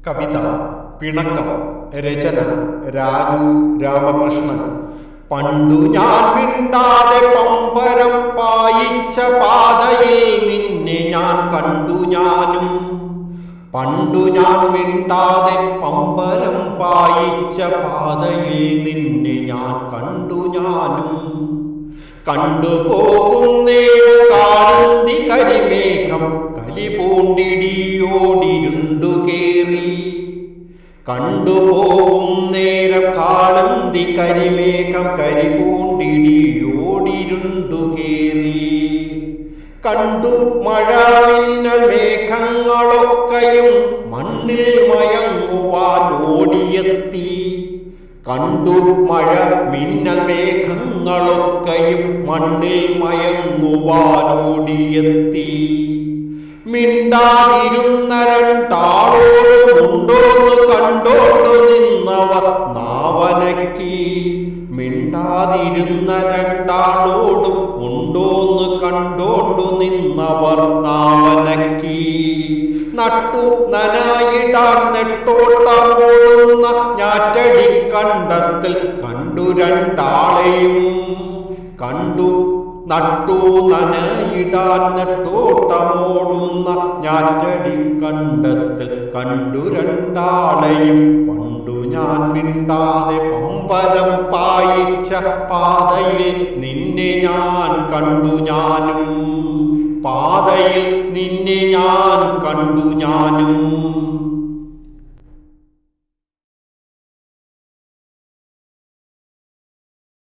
കവിത പിണക്കം. രചന രാജു രാമകൃഷ്ണൻ. പണ്ടു ഞാൻ മിണ്ടാതെ പമ്പരം പായിച്ച പാതയിൽ നിന്നെ ഞാൻ കണ്ടു ഞാനും. പണ്ടു ഞാൻ മിണ്ടാതെ പമ്പരം പായിച്ച പാതയിൽ നിന്നെ ഞാൻ കണ്ടു ഞാനും. കണ്ടുപോകുന്നേ കാളന്തി കരിമേഘം കലിപൂണ്ടിടിയോടിരുണ്ടു കേറി. കണ്ടുപോകും നേരം കാളന്തി കരിമേഘം കരിപൂണ്ടിടിയോടിരുണ്ടു കേറി. കണ്ടു മഴ മിന്നൽ മേഘങ്ങളൊക്കെയും മണ്ണിൽ മയങ്ങുവാൻ ഓടിയെത്തി. കണ്ടു മഴ മിന്നൽ മേഘങ്ങളൊക്കെയും മണ്ണിൽ മയങ്ങുവാനോടിയെത്തി. മിണ്ടാതിരുന്ന രണ്ടാളോടുമുണ്ടോന്ന് കണ്ടോണ്ടു നിന്നവർ നാവനക്കി. മിണ്ടാതിരുന്ന രണ്ടാളോടും ഉണ്ടോന്ന് കണ്ടോണ്ടു നിന്നവർ നാവനക്കി. നട്ടു നനായിടാൻ നെട്ടോട്ടമോടുന്ന ഞാറ്റടിക്കണ്ടത്തിൽ കണ്ടു രണ്ടാളെയും. കണ്ടു നട്ടു നനയിടാൻ നെട്ടോട്ടമോടുന്ന ഞാറ്റടിക്കണ്ടത്തിൽ കണ്ടു രണ്ടാളെയും. പണ്ടു ഞാൻ മിണ്ടാതെ പമ്പരം പായിച്ച പാതയിൽ നിന്നെ ഞാൻ കണ്ടു ഞാനും. പാതയിൽ നിന്നെ ഞാൻ കണ്ടു ഞാനും.